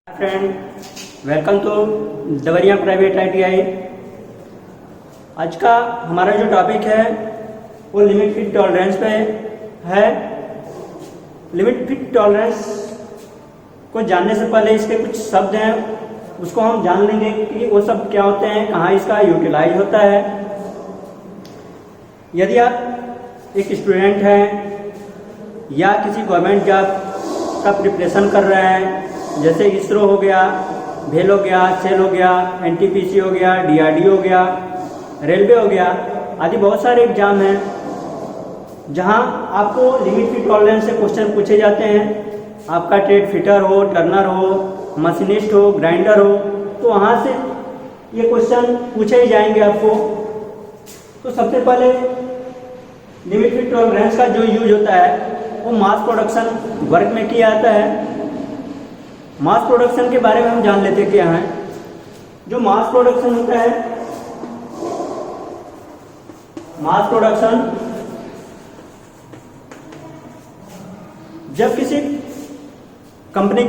Friend, welcome to Deoria private ITI। आज का हमारा जो टॉपिक है वो लिमिट फिट टॉलरेंस पे है। लिमिट फिट टॉलरेंस को जानने से पहले इसके कुछ शब्द हैं, उसको हम जान लेंगे कि वो शब्द क्या होते हैं, कहाँ इसका यूटिलाइज होता है। यदि आप एक स्टूडेंट हैं या किसी गवर्नमेंट जॉब का प्रिपरेशन कर रहे हैं, जैसे इसरो हो गया, भेल हो गया, सेल हो गया, NTPC हो गया, DRDO हो गया, रेलवे हो गया, आदि बहुत सारे एग्जाम हैं जहां आपको लिमिट फिट टॉलरेंस से क्वेश्चन पूछे जाते हैं। आपका ट्रेड फिटर हो, टर्नर हो, मशीनिस्ट हो, ग्राइंडर हो, तो वहां से ये क्वेश्चन पूछे ही जाएंगे आपको। तो सबसे पहले लिमिट फिट टॉलरेंस का जो यूज होता है वो मास प्रोडक्शन वर्क में किया जाता है। मास प्रोडक्शन के बारे में हम जान लेते क्या है। जो मास प्रोडक्शन होता है, मास प्रोडक्शन जब किसी कंपनी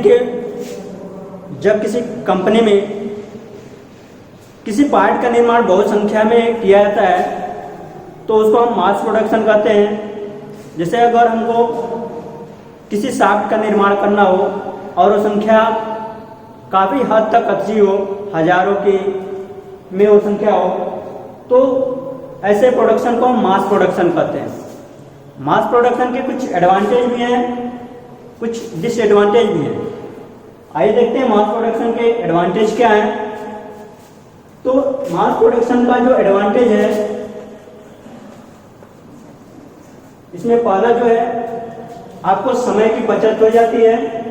में किसी पार्ट का निर्माण बहुत संख्या में किया जाता है तो उसको हम मास प्रोडक्शन कहते हैं। जैसे अगर हमको किसी शाफ्ट का निर्माण करना हो और वो संख्या काफ़ी हद तक अच्छी हो, हजारों की में वो संख्या हो, तो ऐसे प्रोडक्शन को हम मास प्रोडक्शन कहते हैं। मास प्रोडक्शन के कुछ एडवांटेज भी हैं, कुछ डिसएडवांटेज भी हैं। आइए देखते हैं मास प्रोडक्शन के एडवांटेज क्या हैं। तो मास प्रोडक्शन का जो एडवांटेज है, इसमें पहला जो है आपको समय की बचत हो जाती है,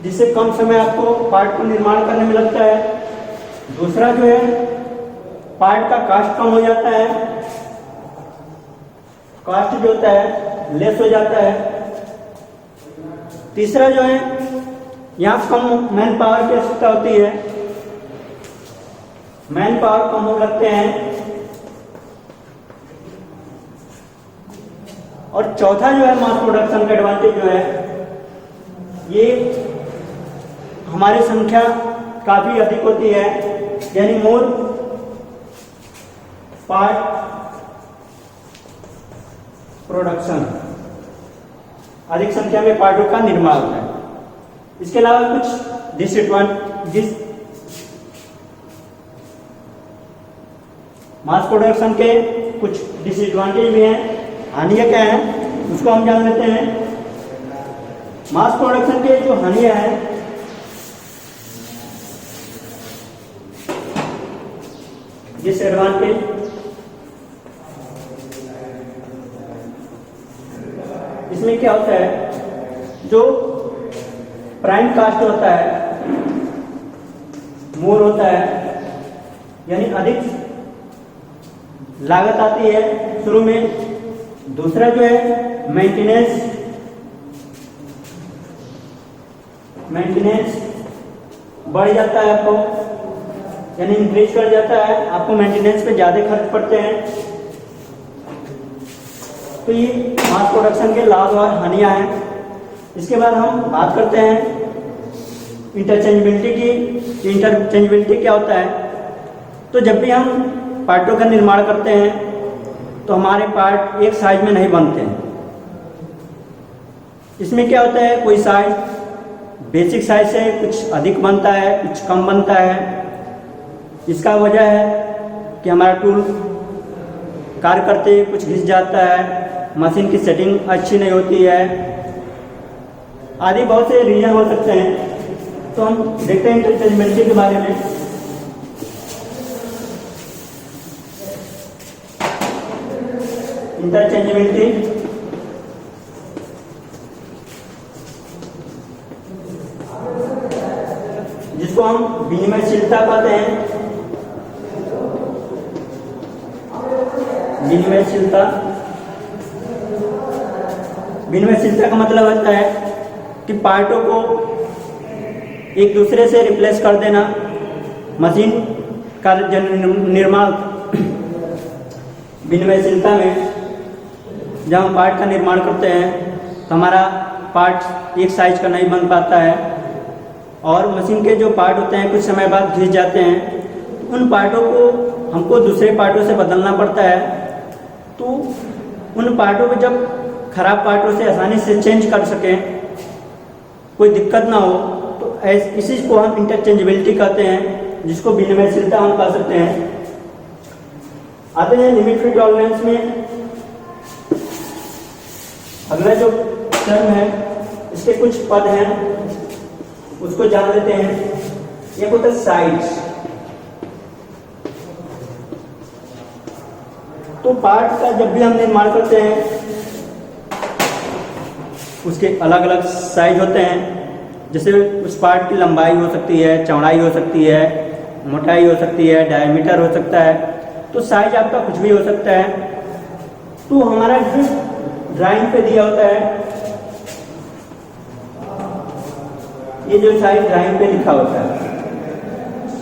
जिससे कम समय आपको पार्ट को निर्माण करने में लगता है। दूसरा जो है पार्ट का कॉस्ट कम हो जाता है, कॉस्ट जो होता है लेस हो जाता है। तीसरा जो है यहाँ कम मैन पावर की आवश्यकता होती है, मैन पावर कम हो लगते हैं। और चौथा जो है मास प्रोडक्शन का एडवांटेज जो है, ये हमारी संख्या काफी अधिक होती है, यानी मोर पार्ट प्रोडक्शन, अधिक संख्या में पार्टों का निर्माण होता है। इसके अलावा कुछ डिसएडवांटेज, मास प्रोडक्शन के कुछ डिसएडवांटेज भी हैं। हानियां क्या है उसको हम जान लेते हैं। मास प्रोडक्शन के जो हानियां हैं, डिसएडवांटेज, इसमें क्या होता है, जो प्राइम कास्ट होता है मोर होता है, यानी अधिक लागत आती है शुरू में। दूसरा जो है मेंटेनेंस बढ़ जाता है आपको, यानी इंक्रीज कर जाता है, आपको मेंटेनेंस पे ज़्यादा खर्च पड़ते हैं। तो ये मास प्रोडक्शन के लाभ और हानियां हैं। इसके बाद हम बात करते हैं इंटरचेंजेबिलिटी की। इंटरचेंजेबिलिटी क्या होता है, तो जब भी हम पार्टों का निर्माण करते हैं तो हमारे पार्ट एक साइज में नहीं बनते हैं। इसमें क्या होता है, कोई साइज बेसिक साइज से कुछ अधिक बनता है, कुछ कम बनता है। इसका वजह है कि हमारा टूल कार्य करते हुए कुछ घिस जाता है, मशीन की सेटिंग अच्छी नहीं होती है, आदि बहुत से रीजन हो सकते हैं। तो हम देखते हैं इंटरचेंजेबिलिटी के बारे में। इंटरचेंजेबिलिटी जिसको हम विनिमयशीलता कहते हैं। विनिमयशीलता का मतलब होता है कि पार्टों को एक दूसरे से रिप्लेस कर देना। मशीन का निर्माण विनिमयशीलता में जब हम पार्ट का निर्माण करते हैं तो हमारा पार्ट एक साइज का नहीं बन पाता है और मशीन के जो पार्ट होते हैं कुछ समय बाद घिस जाते हैं। उन पार्टों को हमको दूसरे पार्टों से बदलना पड़ता है। तो उन पार्टों को जब खराब पार्टों से आसानी से चेंज कर सकें, कोई दिक्कत ना हो, तो इसी को हम इंटरचेंजेबिलिटी कहते हैं, जिसको विनिमयशीलता हम कह सकते हैं। आते हैं लिमिट फ्री टॉलरेंस में। अगला जो टर्म है इसके कुछ पद हैं, उसको जान लेते हैं। एक होता है साइज। तो पार्ट का जब भी हम निर्माण करते हैं उसके अलग अलग साइज होते हैं। जैसे उस पार्ट की लंबाई हो सकती है, चौड़ाई हो सकती है, मोटाई हो सकती है, डायमीटर हो सकता है। तो साइज आपका कुछ भी हो सकता है। तो हमारा जो ड्राइंग पे दिया होता है, ये जो साइज ड्राइंग पे लिखा होता है,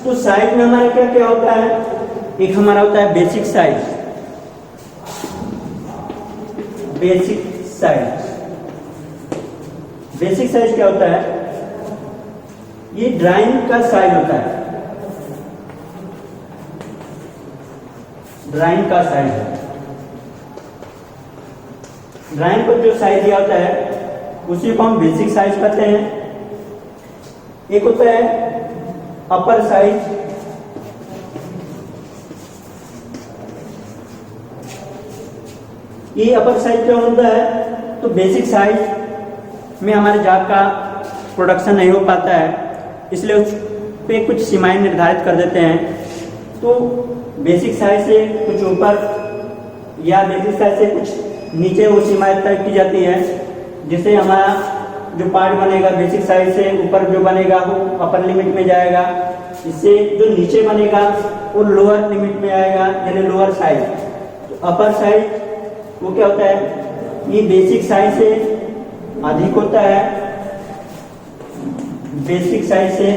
तो साइज में हमारा क्या क्या होता है। एक हमारा होता है basic size. Basic size, basic size क्या होता है? ये ड्राइंग का साइज होता है। ड्राइंग का साइज है। ड्राइंग को जो साइज दिया होता है उसी को हम बेसिक साइज कहते हैं। एक होता है अपर साइज। ये अपर साइज क्या होता है? तो बेसिक साइज में हमारे जाप का प्रोडक्शन नहीं हो पाता है, इसलिए उस पे कुछ सीमाएं निर्धारित कर देते हैं। तो बेसिक साइज से कुछ ऊपर या बेसिक साइज से कुछ नीचे वो सीमाएं तय की जाती है, जिससे हमारा जो पार्ट बनेगा बेसिक साइज से ऊपर जो बनेगा वो अपर लिमिट में जाएगा, इससे जो नीचे बनेगा वो लोअर लिमिट में आएगा, यानी लोअर साइज। तो अपर साइज वो क्या होता है? ये बेसिक साइज से अधिक होता है, बेसिक साइज से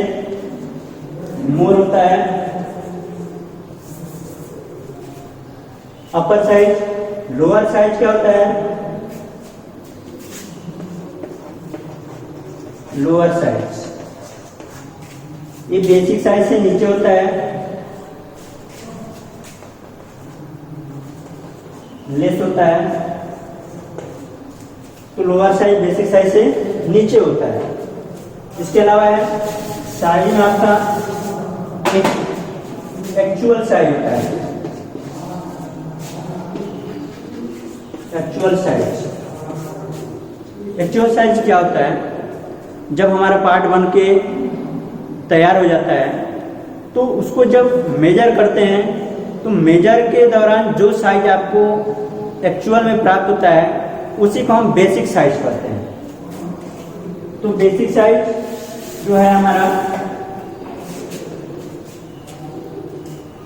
मोर होता है। अपर साइज, लोअर साइज क्या होता है? लोअर साइज ये बेसिक साइज से नीचे होता है। लेस होता है। तो लोअर साइज बेसिक साइज से नीचे होता है। इसके अलावा है साइज में आपका एक्चुअल साइज होता है। एक्चुअल साइज, एक्चुअल साइज क्या होता है? जब हमारा पार्ट बन के तैयार हो जाता है तो उसको जब मेजर करते हैं तो मेजर के दौरान जो साइज आपको एक्चुअल में प्राप्त होता है उसी को हम बेसिक साइज कहते हैं। तो बेसिक साइज जो है हमारा,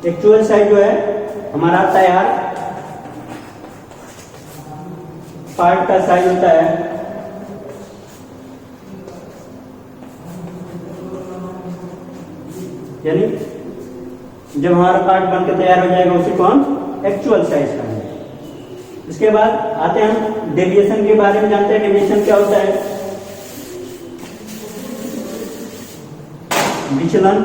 एक्चुअल साइज जो है हमारा तैयार पार्ट का साइज होता है। यानी जब हमारा पार्ट बनकर तैयार हो जाएगा उसी को हम एक्चुअल साइज कहेंगे। इसके बाद आते हैं हम डेविएशन के बारे में जानते हैं। डेविएशन क्या होता है? विचलन।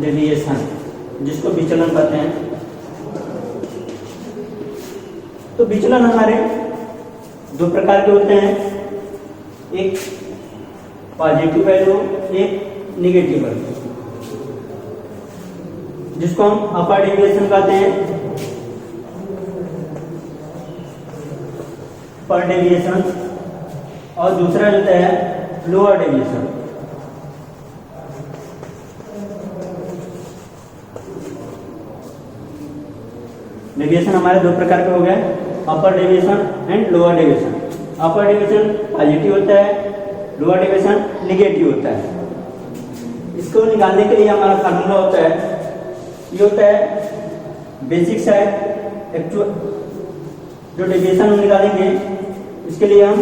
डेविएशन जिसको विचलन कहते हैं। तो विचलन हमारे दो प्रकार के होते हैं, एक पॉजिटिव वैल्यू, एक निगेटिव वैल्यू, जिसको हम अपर डेविएशन कहते हैं। अपर डेविएशन और दूसरा जो है लोअर डेविएशन। डेविएशन हमारे दो प्रकार के हो गए, upper deviation and lower deviation. Upper deviation positive होता है, लोअर डेविएशन निगेटिव होता है। इसको निकालने के लिए हमारा फार्मूला होता है, ये होता है बेसिक साइज एक्चुअल। जो डेविएशन हम निकालेंगे इसके लिए हम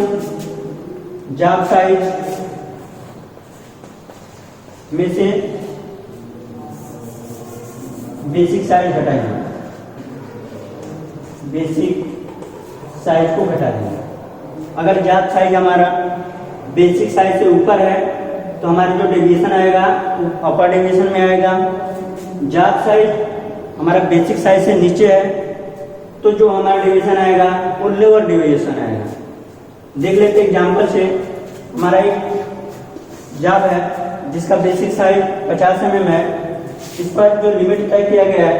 जॉब साइज में से बेसिक साइज घटाएंगे, बेसिक साइज को घटा देंगे। अगर जॉब साइज हमारा बेसिक साइज से ऊपर है तो हमारा जो डेविएशन आएगा वो अपर डेविएशन में आएगा। जॉब साइज हमारा बेसिक साइज से नीचे है तो जो हमारा डेविएशन आएगा वो लोअर डेविएशन आएगा। देख लेते एग्जांपल से, हमारा एक जॉब है जिसका बेसिक साइज 50 mm है, इस पर जो लिमिट तय किया गया है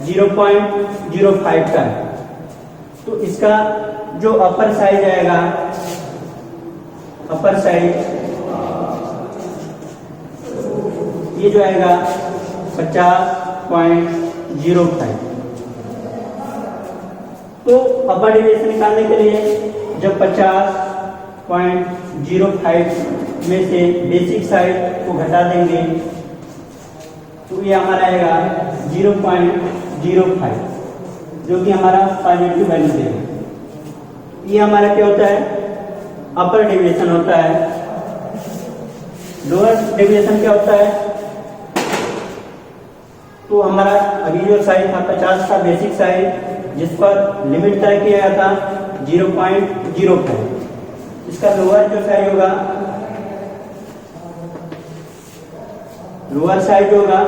0.05 का है, तो इसका जो अपर साइज आएगा, अपर साइज ये जो आएगा 50.05। तो अपर डेविएशन निकालने के लिए जब 50.05 में से बेसिक साइज को घटा देंगे तो ये हमारा आएगा 0.05, जो कि हमारा पॉजिटिव वैल्यू देगा। ये हमारा क्या होता है, अपर डेविएशन होता है। लोअर डेविएशन क्या होता है, तो हमारा अभी जो साइज था 50 का बेसिक साइज, जिस पर लिमिट तय किया गया था 0.05, इसका लोअर जो साइज होगा, लोअर साइज होगा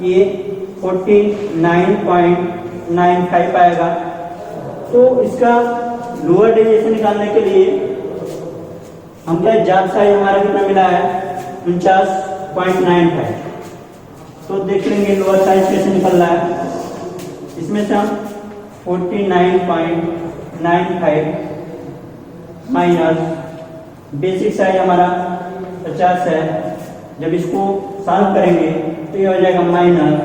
ये 49.95 आएगा। तो इसका लोअर डेविएशन निकालने के लिए हम क्या, जॉब साइज हमारा कितना मिला है 49.95, तो देख लेंगे लोअर साइज कैसे निकल रहा है। इसमें से हम 49.95 माइनस बेसिक साइज हमारा 50 है, जब इसको सॉल्व करेंगे तो ये हो जाएगा माइनस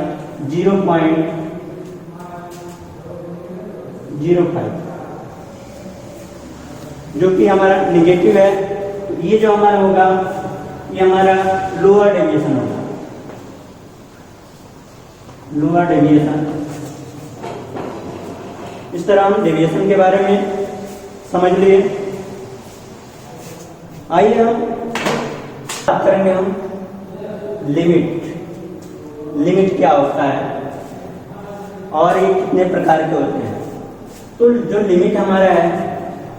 0.05, जो कि हमारा निगेटिव है। तो ये जो हमारा होगा ये हमारा लोअर डेविएशन होगा, लोअर डेविएशन। इस तरह हम डेविएशन के बारे में समझ लिए। आइए हम बात करेंगे हम लिमिट, लिमिट क्या होता है और ये कितने प्रकार के होते हैं। तो जो लिमिट हमारा है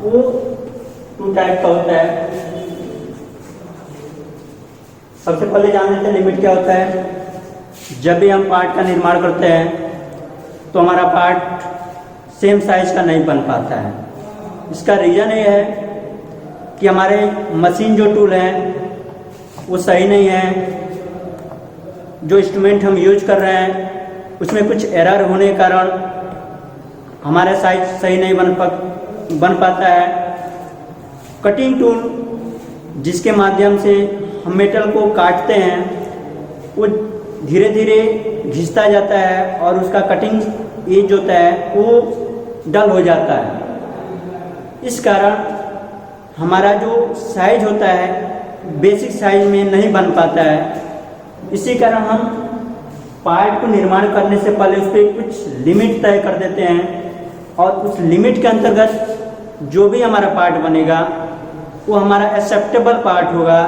वो 2 टाइप का होता है। सबसे पहले जान लेते हैं लिमिट क्या होता है। जब भी हम पार्ट का निर्माण करते हैं तो हमारा पार्ट सेम साइज का नहीं बन पाता है। इसका रीज़न ये है कि हमारे मशीन जो टूल है वो सही नहीं है, जो इंस्ट्रूमेंट हम यूज कर रहे हैं उसमें कुछ एरर होने के कारण हमारा साइज सही नहीं बन पाता है। कटिंग टूल जिसके माध्यम से हम मेटल को काटते हैं वो धीरे धीरे घिसता जाता है और उसका कटिंग एज होता है वो डल हो जाता है। इस कारण हमारा जो साइज होता है बेसिक साइज में नहीं बन पाता है। इसी कारण हम पार्ट को निर्माण करने से पहले उस पर कुछ लिमिट तय कर देते हैं और उस लिमिट के अंतर्गत जो भी हमारा पार्ट बनेगा वो हमारा एक्सेप्टेबल पार्ट होगा,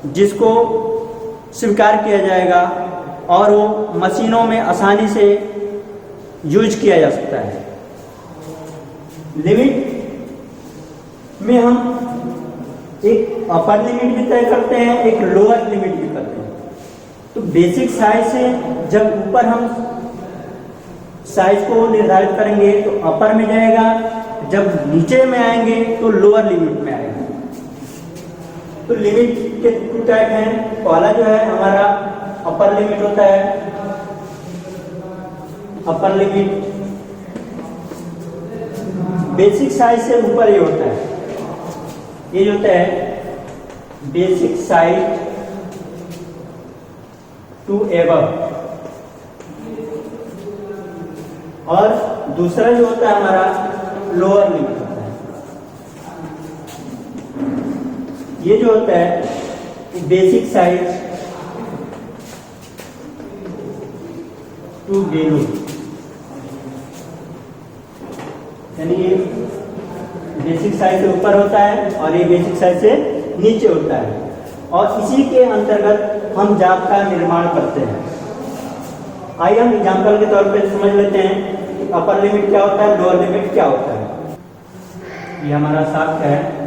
जिसको स्वीकार किया जाएगा और वो मशीनों में आसानी से यूज किया जा सकता है। लिमिट में हम एक अपर लिमिट भी तय करते हैं, एक लोअर लिमिट भी करते हैं। तो बेसिक साइज से जब ऊपर हम साइज को निर्धारित करेंगे तो अपर में जाएगा, जब नीचे में आएंगे तो लोअर लिमिट में आएगा। तो लिमिट के 2 टाइप हैं। पहला जो है हमारा अपर लिमिट होता है। अपर लिमिट बेसिक साइज से ऊपर ही होता है। ये जो होता है बेसिक साइज टू एबव, और दूसरा जो होता है हमारा लोअर लिमिट होता है। ये जो होता है बेसिक साइज टू बिलो, यानी ये बेसिक साइज से ऊपर होता है और ये बेसिक साइज से नीचे होता है, और इसी के अंतर्गत हम जाप का निर्माण करते हैं। आइए हम एग्जाम्पल के तौर पे समझ लेते हैं कि अपर लिमिट क्या होता है, लोअर लिमिट क्या होता है। ये हमारा शाफ्ट है,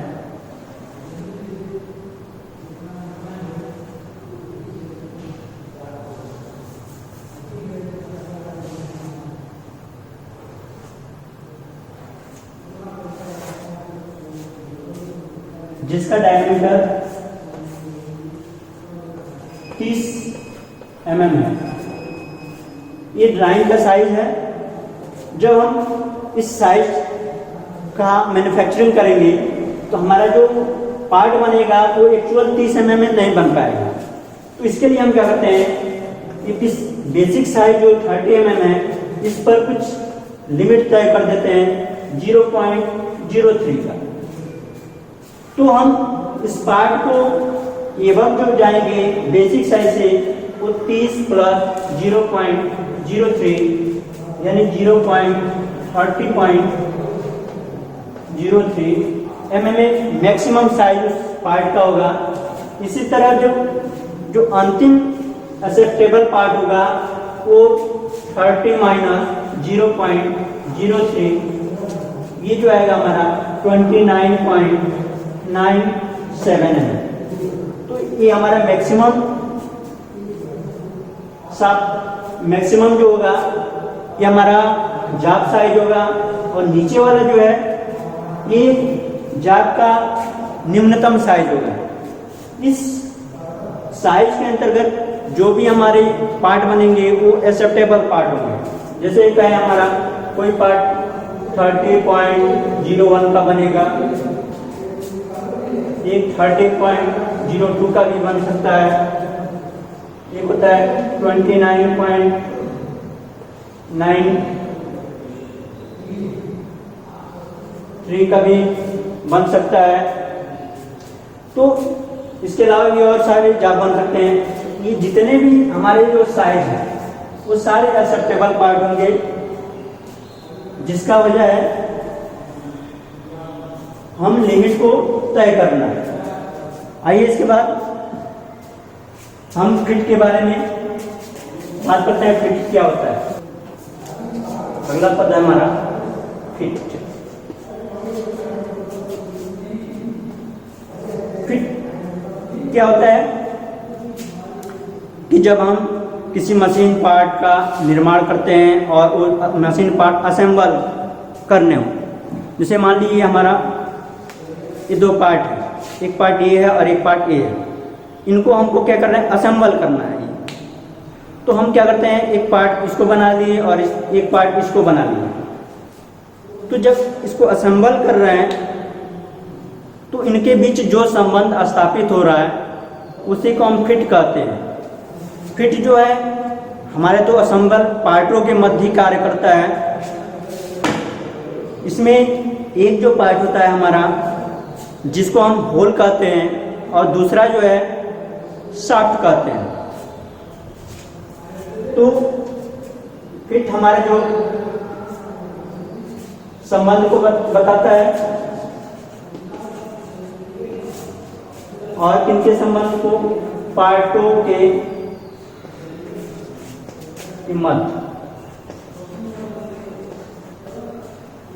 जिसका डायमीटर 30 mm है। ये ड्राइंग का साइज है। जब हम इस साइज का मैन्युफैक्चरिंग करेंगे तो हमारा जो पार्ट बनेगा वो एक्चुअल 30 mm में नहीं बन पाएगा। तो इसके लिए हम क्या करते हैं कि इस बेसिक साइज जो 30 mm है इस पर कुछ लिमिट तय कर देते हैं 0.03 का। तो हम इस पार्ट को एवं जो जाएंगे बेसिक साइज से वो 30 प्लस 0.03 यानी 30.03 mm मैक्सिमम साइज उस पार्ट का होगा। इसी तरह जो अंतिम एक्सेप्टेबल पार्ट होगा वो 30 माइनस 0.03 ये जो आएगा हमारा 29.97 है। तो ये हमारा मैक्सिमम जो होगा ये हमारा जाप साइज होगा, और नीचे वाला जो है ये जाप का निम्नतम साइज होगा। इस साइज के अंतर्गत जो भी हमारे पार्ट बनेंगे वो एक्सेप्टेबल पार्ट होंगे। जैसे कहें हमारा कोई पार्ट 30.01 का बनेगा, एक 30.02 का भी बन सकता है, एक होता है 29.93 का भी बन सकता है। तो इसके अलावा भी और सारे जाप बन सकते हैं। ये जितने भी हमारे जो साइज है वो सारे एक्सेप्टेबल पार्ट होंगे, जिसका वजह है हम लिमिट को तय करना है। आइए इसके बाद हम फिट के बारे में बात करते हैं। फिट क्या होता है? अगला पद है हमारा फिट। फिट क्या होता है कि जब हम किसी मशीन पार्ट का निर्माण करते हैं और वो मशीन पार्ट असेंबल करने हो, जैसे मान लीजिए हमारा ये दो पार्ट है, एक पार्ट ये है और एक पार्ट ये है, इनको हमको क्या करना है, असेंबल करना है। तो हम क्या करते हैं, एक पार्ट इसको बना लिए और एक पार्ट इसको बना लिए। तो जब इसको असेंबल कर रहे हैं तो इनके बीच जो संबंध स्थापित हो रहा है उसी को हम फिट कहते हैं। फिट जो है हमारे तो असेंबल पार्टों के मध्य कार्य करता है। इसमें एक जो पार्ट होता है हमारा जिसको हम होल कहते हैं, और दूसरा जो है शाफ्ट कहते हैं। तो फिट हमारे जो संबंध को बताता है, और किनके संबंध को, पार्टों के मध्य।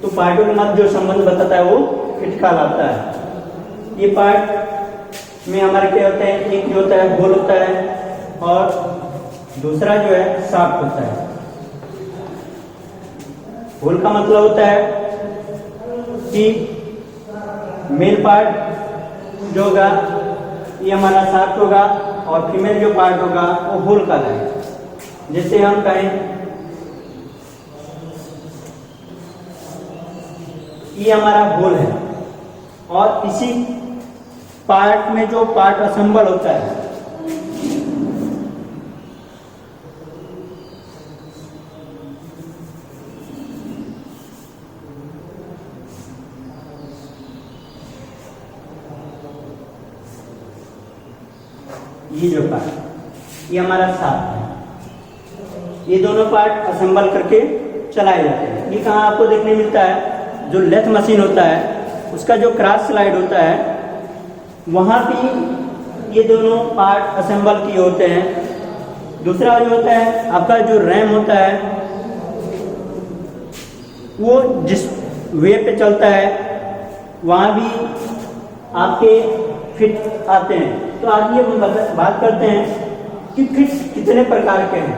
तो पार्टों के मध्य जो संबंध बताता है वो फिट कहलाता है। ये पार्ट में हमारे क्या होते हैं, एक जो होता है होल होता है और दूसरा जो है शाफ्ट होता है। होल का मतलब होता है कि मेल पार्ट जो होगा ये हमारा शाफ्ट होगा, और फीमेल जो पार्ट होगा वो होल का है। जैसे हम कहें ये हमारा होल है, और इसी पार्ट में जो पार्ट असेंबल होता है ये जो पार्ट ये हमारा शाफ्ट है। ये दोनों पार्ट असेंबल करके चलाए जाते हैं। ये कहाँ आपको देखने मिलता है, जो लेथ मशीन होता है उसका जो क्रॉस स्लाइड होता है वहाँ भी ये दोनों पार्ट असेंबल किए होते हैं। दूसरा जो होता है आपका जो रैम होता है वो जिस वे पे चलता है वहाँ भी आपके फिट आते हैं। तो आज ये हम बात करते हैं कि फिट्स कितने प्रकार के हैं,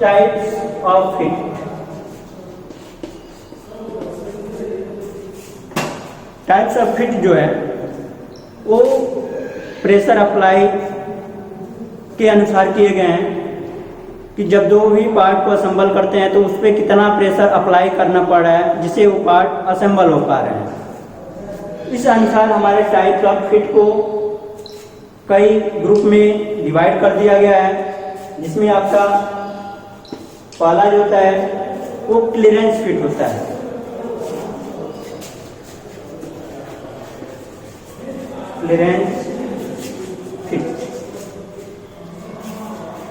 types of fit. Types of fit जो है वो प्रेशर अप्लाई के अनुसार किए गए हैं कि जब दो भी पार्ट को असेंबल करते हैं तो उस पर कितना प्रेशर अप्लाई करना पड़ रहा है जिससे वो पार्ट असेंबल हो पा रहे हैं। इस अनुसार हमारे टाइप्स ऑफ फिट को कई ग्रुप में डिवाइड कर दिया गया है, जिसमें आपका पहला जो होता है वो क्लियरेंस फिट होता है। क्लियरेंस फिट,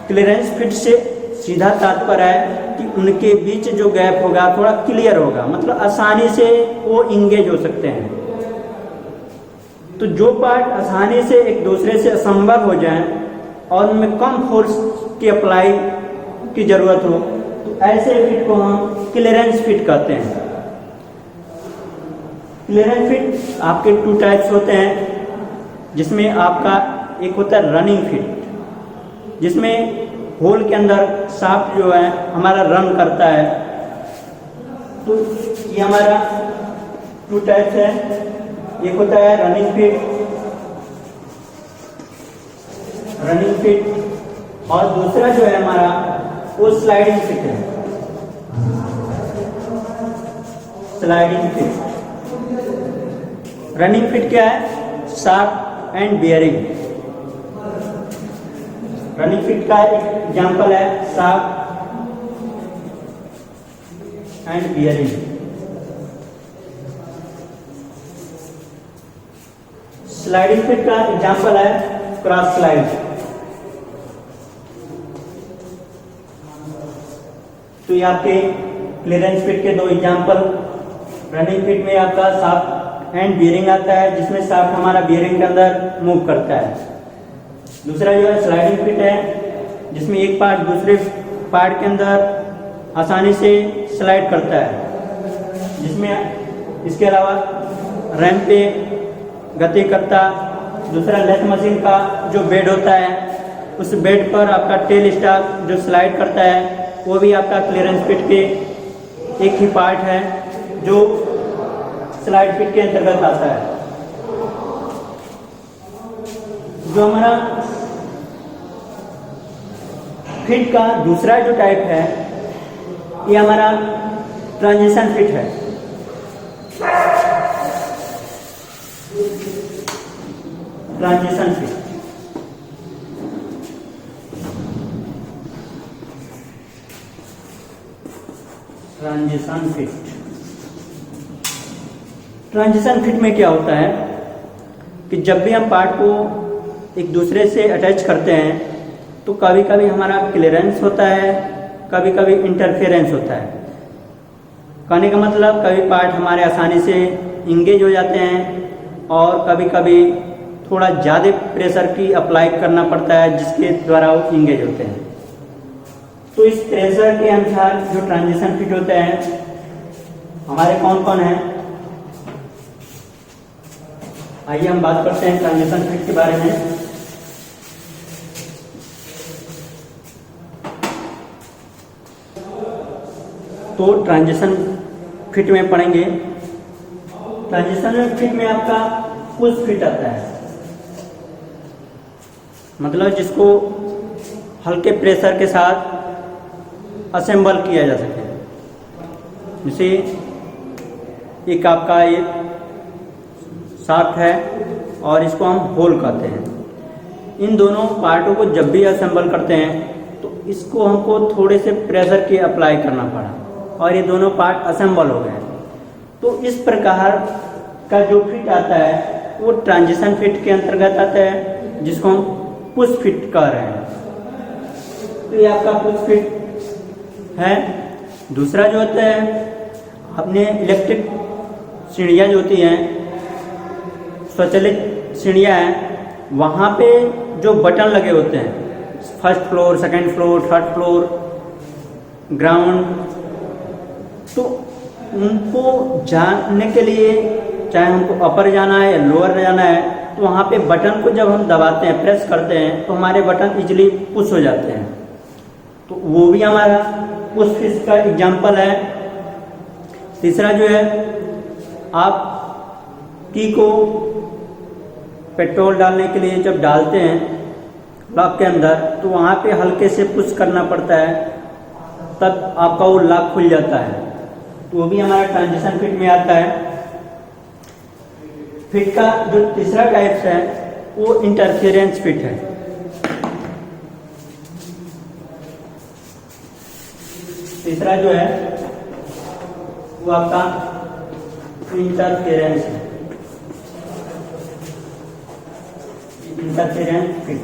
क्लियरेंस फिट से सीधा तात्पर्य है कि उनके बीच जो गैप होगा थोड़ा क्लियर होगा, मतलब आसानी से वो इंगेज हो सकते हैं। तो जो पार्ट आसानी से एक दूसरे से असंबल हो जाएं और उनमें कम फोर्स की अप्लाई की जरूरत हो तो ऐसे फिट को हम क्लियरेंस फिट कहते हैं। क्लियरेंस फिट आपके 2 टाइप्स होते हैं, जिसमें आपका एक होता है रनिंग फिट, जिसमें होल के अंदर शाफ्ट जो है हमारा रन करता है। तो ये हमारा 2 टाइप्स है, एक होता है रनिंग फिट और दूसरा जो है हमारा वो स्लाइडिंग फिट है। स्लाइडिंग फिट, रनिंग फिट क्या है? Shaft and bearing. Running fit का एक एग्जांपल है shaft and bearing. Sliding fit का एग्जांपल है क्रॉस स्लाइड। तो ये आपके क्लियरेंस फिट के 2 एग्जांपल। रनिंग फिट में आपका शाफ्ट एंड बियरिंग आता है, जिसमें शाफ्ट हमारा बियरिंग के अंदर मूव करता है। दूसरा जो है स्लाइडिंग फिट है, जिसमें एक पार्ट दूसरे पार्ट के अंदर आसानी से स्लाइड करता है, जिसमें इसके अलावा रैम पे गति करता। दूसरा लेथ मशीन का जो बेड होता है उस बेड पर आपका टेल स्टॉक जो स्लाइड करता है वो भी आपका क्लियरेंस फिट के एक ही पार्ट है जो स्लाइड फिट के अंतर्गत आता है। जो हमारा फिट का दूसरा जो टाइप है ये हमारा ट्रांजिशन फिट है। Transition fit, transition fit. Transition fit में क्या होता है कि जब भी हम पार्ट को एक दूसरे से अटैच करते हैं तो कभी कभी हमारा क्लियरेंस होता है, कभी कभी इंटरफेरेंस होता है। कहने का मतलब कभी पार्ट हमारे आसानी से इंगेज हो जाते हैं और कभी कभी थोड़ा ज़्यादा प्रेशर की अप्लाई करना पड़ता है जिसके द्वारा वो इंगेज होते हैं। तो इस प्रेशर के अनुसार जो ट्रांजिशन फिट होते हैं हमारे कौन कौन हैं, आइए हम बात करते हैं ट्रांजिशन फिट के बारे में। तो ट्रांजिशन फिट में पढ़ेंगे। ट्रांजिशन फिट में आपका पुश फिट आता है, मतलब जिसको हल्के प्रेशर के साथ असेंबल किया जा सके। जैसे एक आपका ये शाफ्ट है और इसको हम होल कहते हैं। इन दोनों पार्टों को जब भी असेंबल करते हैं तो इसको हमको थोड़े से प्रेशर की अप्लाई करना पड़ा और ये दोनों पार्ट असेंबल हो गए। तो इस प्रकार का जो फिट आता है वो ट्रांजिशन फिट के अंतर्गत आता है, जिसको हम पुश फिट कह रहे हैं। तो ये आपका पुश फिट है। दूसरा जो होता है अपने इलेक्ट्रिक सीढ़ियाँ जो होती हैं, स्वचालित सीढ़ियाँ हैं, वहाँ पे जो बटन लगे होते हैं, first floor, second floor, third floor, ground, तो उनको जानने के लिए चाहे हमको अपर जाना है या लोअर जाना है, तो वहाँ पे बटन को जब हम दबाते हैं, प्रेस करते हैं, तो हमारे बटन इजीली पुश हो जाते हैं। तो वो भी हमारा पुश फिश का एग्जाम्पल है। तीसरा जो है, आप की को पेट्रोल डालने के लिए जब डालते हैं लॉक के अंदर, तो वहाँ पे हल्के से पुश करना पड़ता है, तब आपका वो लॉक खुल जाता है। तो वो भी हमारा ट्रांजिशन फिट में आता है। फिट का जो तीसरा टाइप्स है वो इंटरफेरेंस फिट है। तीसरा जो है वो आपका इंटरफेरेंस है, इंटरफेरेंस फिट,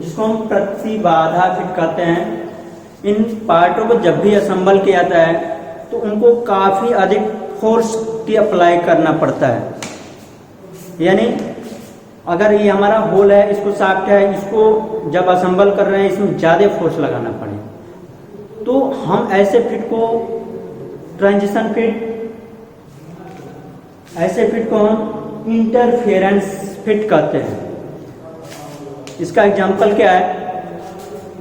जिसको हम प्रतिबाधा फिट कहते हैं। इन पार्टों को जब भी असेंबल किया जाता है तो उनको काफ़ी अधिक फोर्स की अप्लाई करना पड़ता है। यानी अगर ये हमारा होल है, इसको शाफ्ट है, इसको जब असेंबल कर रहे हैं इसमें ज़्यादा फोर्स लगाना पड़े, तो हम ऐसे फिट को ट्रांजिशन फिट, ऐसे फिट को हम इंटरफेरेंस फिट कहते हैं। इसका एग्जांपल क्या है,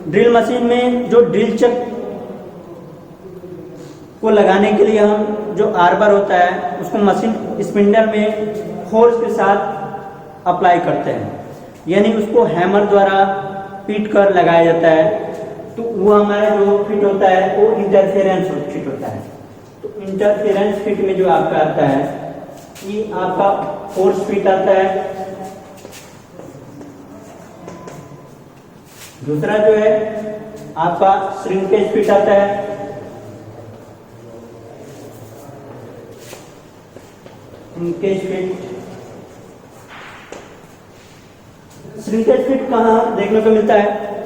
ड्रिल मशीन में जो ड्रिल चक को लगाने के लिए हम जो आर्बर होता है उसको मशीन स्पिंडल में फोर्स के साथ अप्लाई करते हैं, यानी उसको हैमर द्वारा पीट कर लगाया जाता है। तो वो हमारा जो फिट होता है वो इंटरफेरेंस फिट होता है। तो इंटरफेरेंस फिट में जो आपका आता है कि आपका फोर्स फिट आता है। दूसरा जो है आपका श्रिंकेज फिट आता है। श्रिंकेज फिट कहाँ देखने को मिलता है,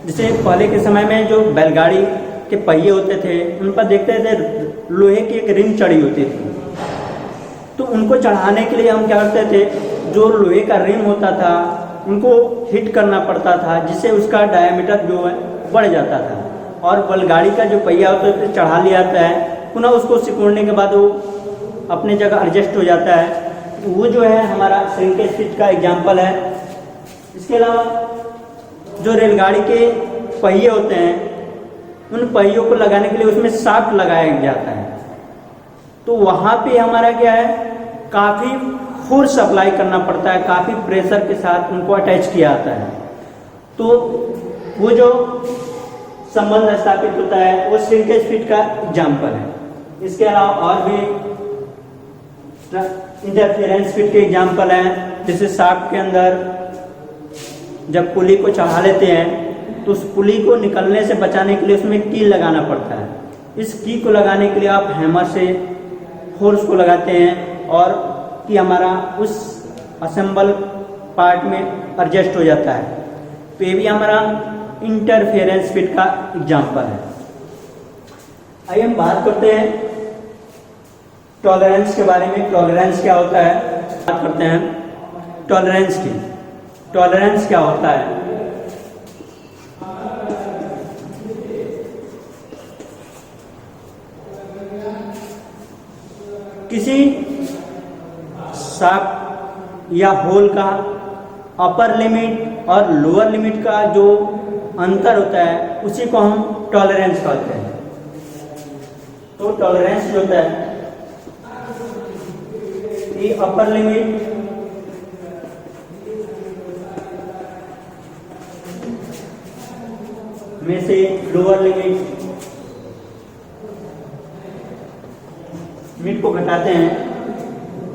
जैसे पहले के समय में जो बैलगाड़ी के पहिए होते थे उन पर देखते थे लोहे की एक रिंग चढ़ी होती थी, तो उनको चढ़ाने के लिए हम क्या करते थे, जो लोहे का रिंग होता था उनको हिट करना पड़ता था, जिससे उसका डायमीटर जो है बढ़ जाता था, और बैलगाड़ी का जो पहिया होता है चढ़ा लिया जाता है, पुनः उसको सिकुड़ने के बाद वो अपने जगह एडजस्ट हो जाता है। वो जो है हमारा श्रिंकेज फिट का एग्जाम्पल है। इसके अलावा जो रेलगाड़ी के पहिए होते हैं उन पहियों को लगाने के लिए उसमें शाफ्ट लगाया जाता है, तो वहाँ पे हमारा क्या है, काफ़ी फोर्स अप्लाई करना पड़ता है, काफ़ी प्रेशर के साथ उनको अटैच किया जाता है। तो वो जो संबंध स्थापित होता है वो श्रिंकेज फिट का एग्जाम्पल है। इसके अलावा और भी इंटरफेरेंस फिट के एग्जाम्पल हैं, जैसे शाफ्ट के अंदर जब पुली को चढ़ा लेते हैं तो उस पुली को निकलने से बचाने के लिए उसमें कील लगाना पड़ता है। इस की को लगाने के लिए आप हैमर से फोर्स को लगाते हैं और कि हमारा उस असेंबल पार्ट में एडजस्ट हो जाता है। तो ये भी हमारा इंटरफेरेंस फिट का एग्जाम्पल है। आइए हम बात करते हैं टॉलरेंस के बारे में। टॉलरेंस क्या होता है, बात करते हैं टॉलरेंस की। टॉलरेंस क्या होता है? किसी शाफ्ट या होल का अपर लिमिट और लोअर लिमिट का जो अंतर होता है उसी को हम टॉलरेंस कहते हैं। तो टॉलरेंस जो होता है ये अपर लिमिट में से लोअर लिमिट को घटाते हैं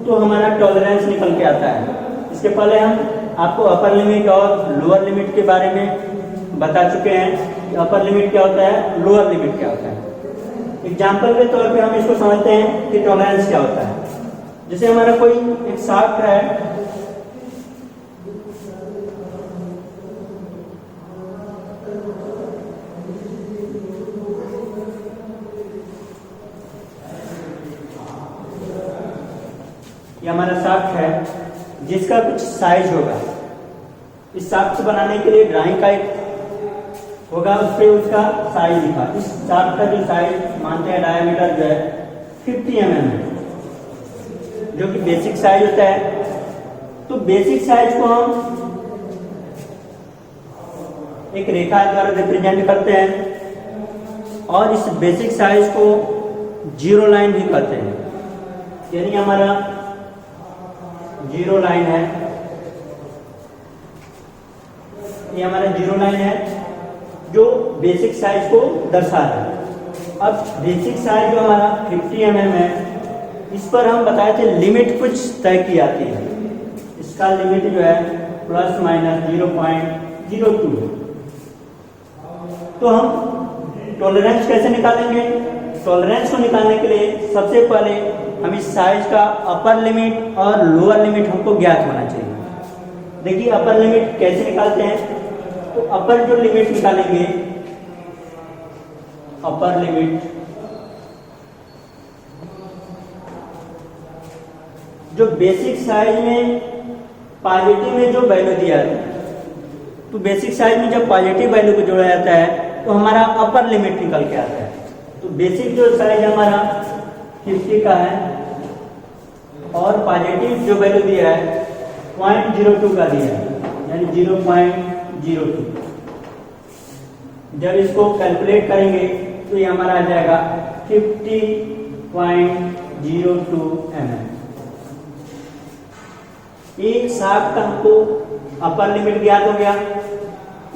तो हमारा टॉलरेंस निकल के आता है। इसके पहले हम आपको अपर लिमिट और लोअर लिमिट के बारे में बता चुके हैं कि अपर लिमिट क्या होता है, लोअर लिमिट क्या होता है। एग्जाम्पल के तौर पे हम इसको समझते हैं कि टॉलरेंस क्या होता है। जैसे हमारा कोई एक शाफ्ट है, इसका कुछ साइज होगा। इस शाफ्ट बनाने के लिए ड्राइंग का एक होगा, उस पर उसका साइज लिखा। इस शाफ्ट का जो साइज मानते हैं डायमीटर जो है 50 mm है, जो कि बेसिक साइज होता है। तो बेसिक साइज को हम एक रेखा द्वारा रिप्रेजेंट करते हैं और इस बेसिक साइज को जीरो लाइन भी कहते हैं। यानी हमारा जीरो लाइन है, ये हमारा जीरो लाइन है जो बेसिक साइज को दर्शा रहा है। अब बेसिक साइज जो हमारा 50 mm है, इस पर हम बताए थे लिमिट कुछ तय की जाती है। इसका लिमिट जो है प्लस माइनस 0.02। तो हम टॉलरेंस कैसे निकालेंगे? टॉलरेंस को निकालने के लिए सबसे पहले हम इस साइज का अपर लिमिट और लोअर लिमिट हमको ज्ञात होना चाहिए। देखिए अपर लिमिट कैसे निकालते हैं। तो अपर जो लिमिट निकालेंगे, अपर लिमिट जो बेसिक साइज में पॉजिटिव में जो वैल्यू दिया है, तो बेसिक साइज में जब पॉजिटिव वैल्यू को जोड़ा जाता है तो हमारा अपर लिमिट निकल के आता है। तो बेसिक जो साइज हमारा 50 का है और पॉजिटिव जो वैल्यू दिया है 0.02 का दिया है, यानी 0.02। जब इसको कैलकुलेट करेंगे तो ये हमारा आ जाएगा 50.02 mm। ये शाफ्ट का हमको अपर लिमिट ज्ञात हो गया।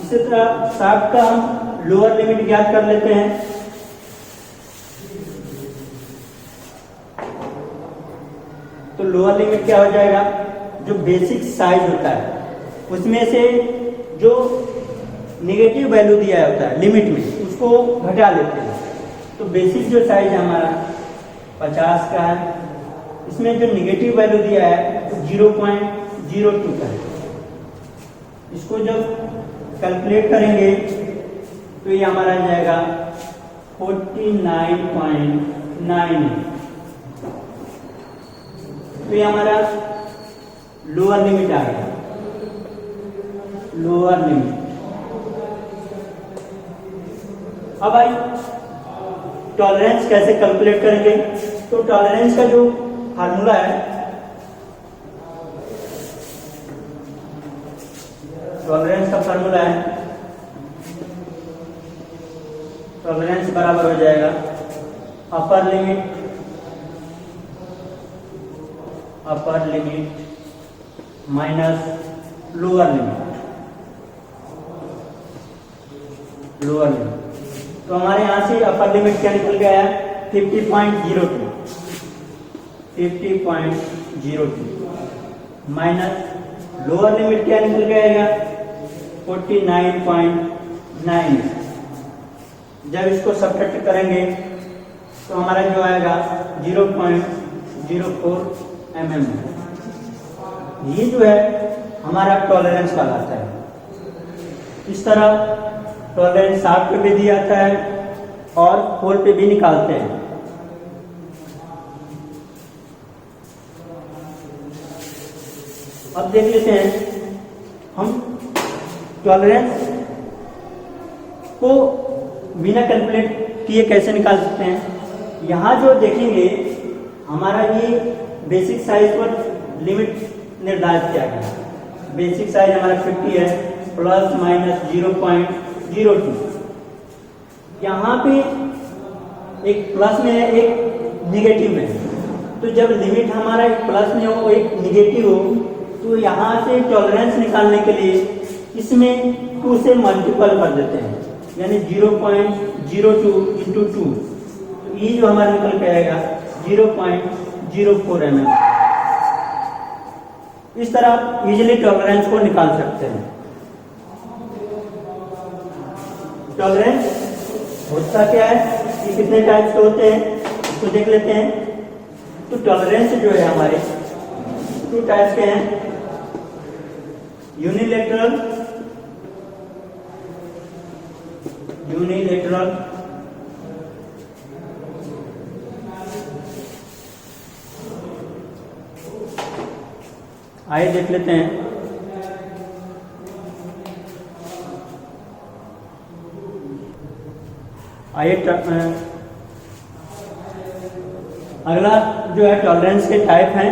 इसी तरह शाफ्ट का हम लोअर लिमिट ज्ञात कर लेते हैं। तो लोअर लिमिट क्या हो जाएगा? जो बेसिक साइज होता है उसमें से जो नेगेटिव वैल्यू दिया होता है लिमिट में, उसको घटा लेते हैं। तो बेसिक जो साइज है हमारा 50 का है, इसमें जो नेगेटिव वैल्यू दिया है तो 0.02 का है। इसको जब कैलकुलेट करेंगे तो ये हमारा आ जाएगा 49.9। तो ये हमारा लोअर लिमिट आ गया, लोअर लिमिट। अब भाई टॉलरेंस कैसे कैलकुलेट करेंगे? तो टॉलरेंस का जो फार्मूला है, टॉलरेंस का फार्मूला है, टॉलरेंस बराबर हो जाएगा upper limit minus lower limit. तो हमारे यहां से अपर लिमिट क्या निकल गया है? 50.02 माइनस लोअर लिमिट क्या निकल गया? 49.9। जब इसको सब्ट्रैक्ट करेंगे तो हमारा जो आएगा 0.04 mm। ये जो है हमारा टॉलरेंस कहलाता है। इस तरह टॉलरेंस शाफ्ट पे भी दिया जाता है और होल पे भी निकालते हैं। अब देख लेते हैं हम टॉलरेंस को बिना कैलकुलेट किए कैसे निकाल सकते हैं। यहाँ जो देखेंगे हमारा ये बेसिक साइज पर लिमिट निर्धारित किया गया। बेसिक साइज हमारा 50 है, प्लस माइनस 0.02। यहाँ पे एक प्लस में है, एक निगेटिव में है। तो जब लिमिट हमारा एक प्लस में हो, एक निगेटिव हो, तो यहाँ से टॉलरेंस निकालने के लिए इसमें 2 से मल्टीपल कर देते हैं, यानी 0.02 इंटू 2। तो ये जो हमारा निकल के आएगा 0.04 mm। इस तरह इजीली टॉलरेंस को निकाल सकते हैं। टॉलरेंस होता क्या है, ये कितने टाइप्स के होते हैं इसको देख लेते हैं। तो टॉलरेंस जो है हमारे 2 टाइप्स के हैं, यूनिलैटरल आइए देख लेते हैं। आइए अगला जो है टॉलरेंस के टाइप हैं,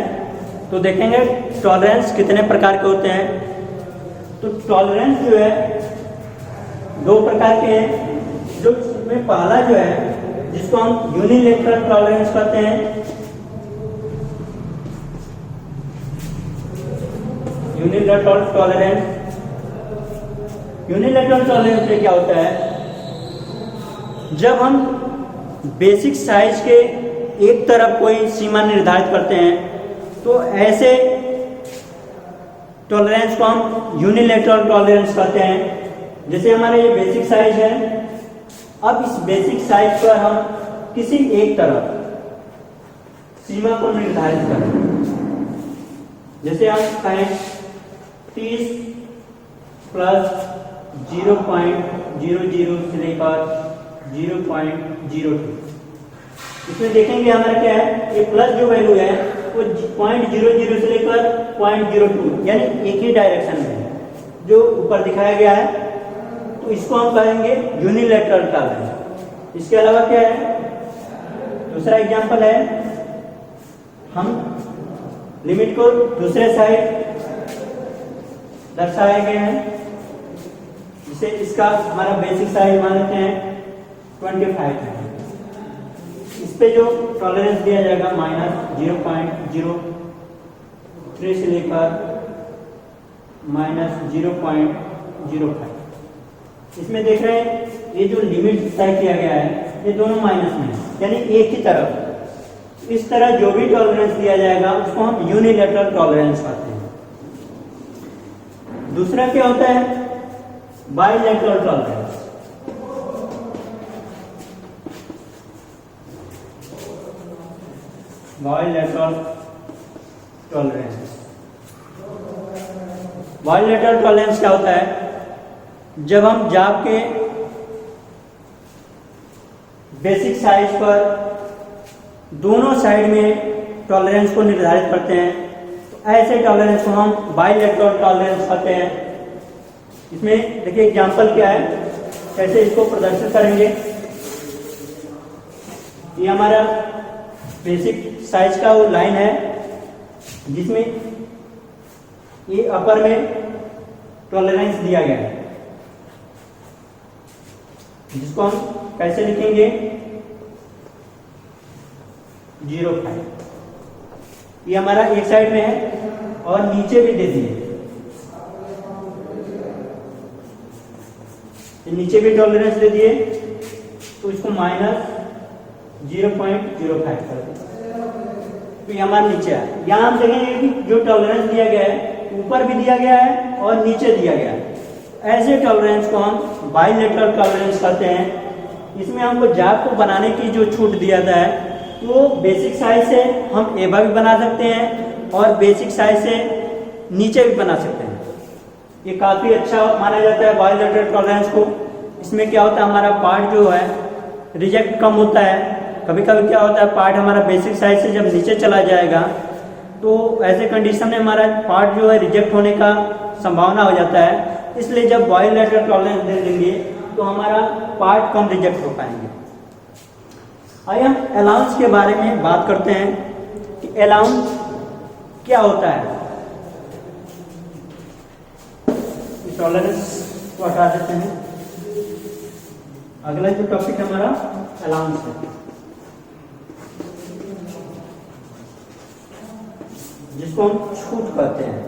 तो देखेंगे टॉलरेंस कितने प्रकार के होते हैं। तो टॉलरेंस जो है 2 प्रकार के हैं। जो इसमें पहला जो है जिसको हम यूनिलैटरल टॉलरेंस कहते हैं। यूनिलैटरल टॉलरेंस, यूनिलैटरल टॉलरेंस में क्या होता है, जब हम बेसिक साइज के एक तरफ कोई सीमा निर्धारित करते हैं तो ऐसे टॉलरेंस को हम यूनिलैटरल टॉलरेंस कहते हैं। जैसे हमारा ये बेसिक साइज है, अब इस बेसिक साइज पर हम किसी एक तरफ सीमा को निर्धारित करें। जैसे हम कहें 30 प्लस 0.00 से लेकर 0.02। इसमें देखेंगे हमारा क्या है, ये प्लस जो वैल्यू है वो 0.00 से लेकर 0.02 यानी एक ही डायरेक्शन में जो ऊपर दिखाया गया है, तो इसको हम कहेंगे यूनिलैटरल टॉलरेंस। इसके अलावा क्या है, दूसरा एग्जांपल है, हम लिमिट को दूसरे साइड दर्शाए गए हैं। जिसे इसका हमारा बेसिक साइज मान लेते हैं 25 है। इस पे जो टॉलरेंस दिया जाएगा -0.03 से लेकर -0.05। इसमें देख रहे हैं ये जो लिमिट तय किया गया है ये दोनों माइनस में है, यानी एक ही तरफ। इस तरह जो भी टॉलरेंस दिया जाएगा उसको हम यूनिलैटरल टॉलरेंस कहते हैं। दूसरा क्या होता है, bilateral tolerance. Bilateral tolerance, bilateral tolerance क्या होता है, जब हम जाप के बेसिक साइज पर दोनों साइड में टॉलरेंस को निर्धारित करते हैं, तो ऐसे टॉलरेंस को हम बाइलैटरल टॉलरेंस कहते हैं। इसमें देखिए एग्जांपल क्या है, कैसे इसको प्रदर्शित करेंगे। ये हमारा बेसिक साइज का वो लाइन है जिसमें ये अपर में टॉलरेंस दिया गया है, जिसको हम कैसे लिखेंगे 0.5। ये हमारा एक साइड में है और नीचे भी दे दिए, नीचे भी टॉलरेंस दे दिए, तो इसको -0.05 कर दें, तो ये हमारा नीचे है। यहाँ हम देखेंगे कि जो टॉलरेंस दिया गया है ऊपर भी दिया गया है और नीचे दिया गया है। ऐसे टॉलरेंस को हम बाइलैटरल टॉलरेंस कहते हैं। इसमें हमको जाप को बनाने की जो छूट दिया जाता है, वो बेसिक साइज से हम एबा भी बना सकते हैं और बेसिक साइज से नीचे भी बना सकते हैं। ये काफ़ी अच्छा माना जाता है बाइलैटरल टॉलरेंस को। इसमें क्या होता है, हमारा पार्ट जो है रिजेक्ट कम होता है। कभी कभी क्या होता है, पार्ट हमारा बेसिक साइज से जब नीचे चला जाएगा तो ऐसे कंडीशन में हमारा पार्ट जो है रिजेक्ट होने का संभावना हो जाता है। इसलिए जब बाइलैटरल टॉलरेंस दे देंगे तो हमारा पार्ट कम रिजेक्ट हो पाएंगे। आइए हम अलाउंस के बारे में बात करते हैं कि अलाउंस क्या होता है। टॉलरेंस को हटा देते हैं। अगला जो टॉपिक हमारा अलाउंस है, जिसको हम छूट कहते हैं।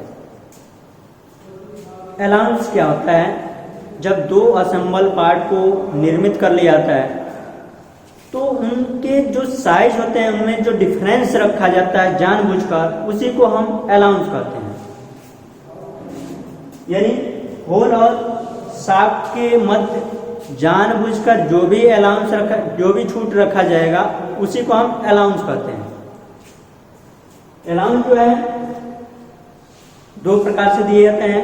अलाउंस क्या होता है, जब 2 असेंबल पार्ट को निर्मित कर लिया जाता है तो उनके जो साइज होते हैं उनमें जो डिफरेंस रखा जाता है जानबूझकर, उसी को हम अलाउंस कहते हैं। यानी होल और शाफ्ट के मध्य जानबूझकर जो भी अलाउंस रखा, जो भी छूट रखा जाएगा उसी को हम अलाउंस कहते हैं। अलाउंस जो है 2 प्रकार से दिए जाते हैं,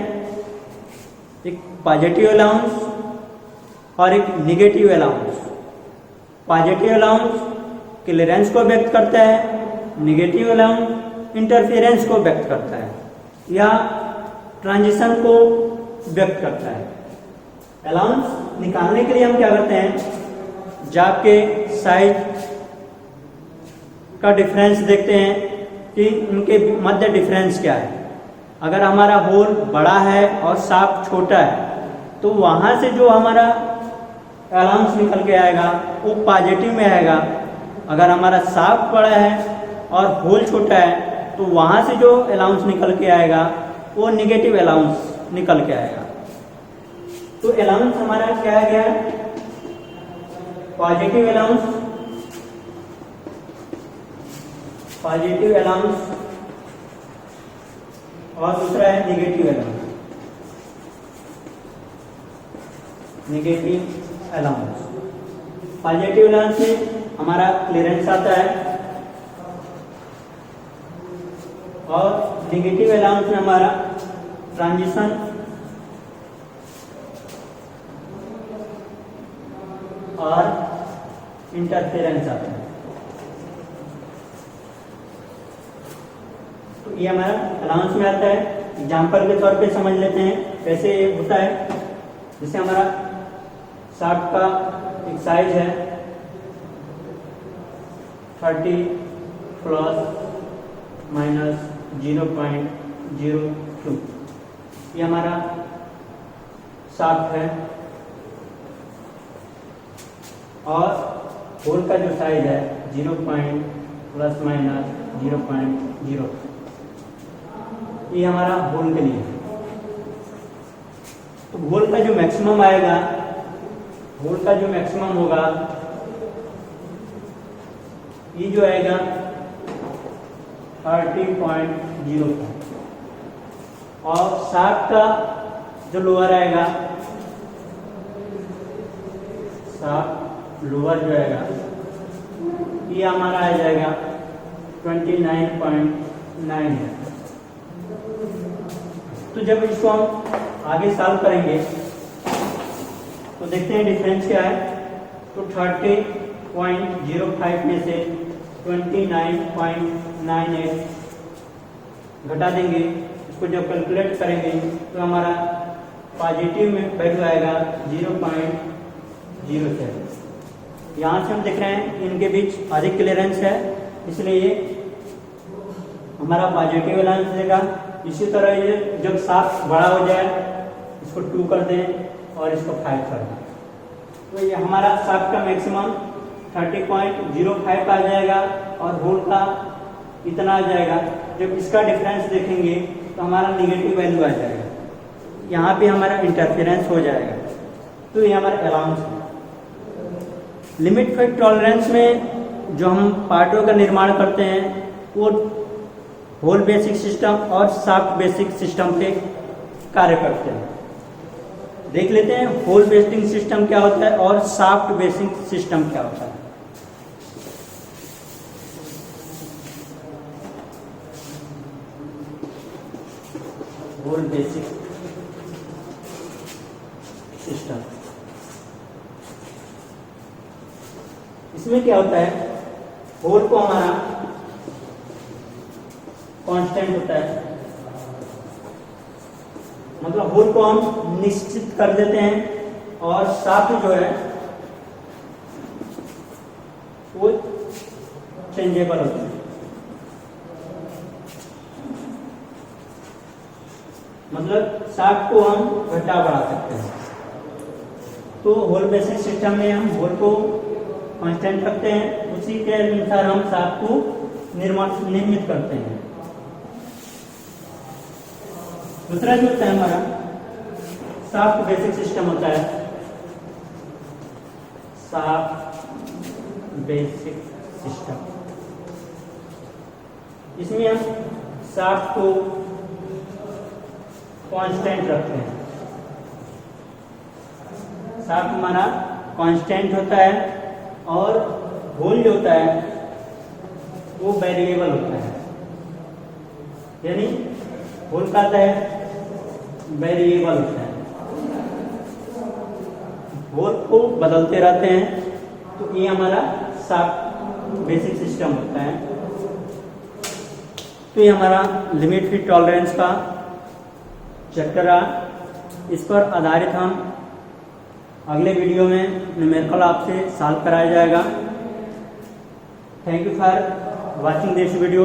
एक पॉजिटिव अलाउंस और एक negative allowance. Positive allowance clearance को व्यक्त करता है, नेगेटिव अलाउंस इंटरफेरेंस को व्यक्त करता है। या ट्रांजिशन को व्यक्त करता है। अलाउंस निकालने के लिए हम क्या करते हैं, जाप के साइज का डिफरेंस देखते हैं कि उनके मध्य डिफरेंस क्या है। अगर हमारा होल बड़ा है और शाफ्ट छोटा है तो वहाँ से जो हमारा अलाउंस निकल के आएगा वो पॉजिटिव में आएगा। अगर हमारा शाफ्ट बड़ा है और होल छोटा है तो वहाँ से जो अलाउंस निकल के आएगा वो निगेटिव अलाउंस निकल के आएगा। तो अलाउंस हमारा क्या है, पॉजिटिव अलाउंस, पॉजिटिव अलाउंस और दूसरा है negative allowance, negative allowance. Positive allowance में हमारा क्लियरेंस आता है और निगेटिव अलाउंस में हमारा ट्रांजिशन और इंटरफेरेंस आता है। तो ये हमारा अलाउंस में आता है। एग्जाम्पल के तौर पे समझ लेते हैं कैसे होता है। जैसे हमारा शाफ्ट का एक साइज है 30 प्लस माइनस 0.02, ये हमारा शाफ्ट है। और होल का जो साइज है 0 प्लस माइनस 0.0, ये हमारा होल के लिए है। तो होल का जो मैक्सिमम आएगा, होल का जो मैक्सिमम होगा ये जो आएगा 30.05, और शाफ्ट का जो लोअर आएगा, शाफ्ट लोअर जो आएगा ये हमारा आ जाएगा 29.9 है। तो जब इसको हम आगे सॉल्व करेंगे तो देखते हैं डिफरेंस क्या है। तो 30.05 में से 29.98 घटा देंगे। इसको जब कैलकुलेट करेंगे तो हमारा पॉजिटिव में वैल्यू आएगा 0.07। यहाँ से हम देख रहे हैं कि इनके बीच अधिक क्लियरेंस है, इसलिए ये हमारा पॉजिटिव अलाउंस देगा। इसी तरह ये जब शाफ्ट बड़ा हो जाए इसको 2 कर दें और इसको 5 कर दें, तो ये हमारा शाफ्ट का मैक्सिमम 30.05 आ जाएगा और होल का इतना आ जाएगा। जब इसका डिफरेंस देखेंगे तो हमारा निगेटिव वैल्यू आ जाएगा, यहाँ पे हमारा इंटरफेरेंस हो जाएगा। तो ये हमारा अलाउंस है। लिमिट फिट टॉलरेंस में जो हम पार्टों का निर्माण करते हैं वो होल बेसिक सिस्टम और शाफ्ट बेसिक सिस्टम पे कार्य करते हैं। देख लेते हैं होल बेसिक सिस्टम क्या होता है और शाफ्ट बेसिक सिस्टम क्या होता है। होल बेसिक सिस्टम, इसमें क्या होता है, होल को हमारा कांस्टेंट होता है, मतलब होल को हम निश्चित कर देते हैं, और शाफ्ट जो है वो चेंजेबल होता है, मतलब शाफ्ट को हम घटा बढ़ा सकते हैं। तो होल बेसिक सिस्टम में हम होल को कांस्टेंट रखते हैं, उसी के अनुसार हम शाफ्ट को निर्मित करते हैं। दूसरा जो होता है हमारा शाफ्ट बेसिक सिस्टम होता है, शाफ्ट बेसिक सिस्टम। इसमें हम शाफ्ट को कांस्टेंट रखते हैं, शाफ्ट हमारा कांस्टेंट होता है और होल जो होता है वो वेरिएबल होता है, यानी होल का है वेरिएबल होता है, होल को बदलते रहते हैं। तो ये हमारा शाफ्ट बेसिक सिस्टम होता है। तो ये हमारा लिमिट फिट टॉलरेंस का चैप्टर आ, इस पर आधारित हम अगले वीडियो में न्यूमेरिकल आपसे सॉल्व कराया जाएगा। Thank you for watching this video.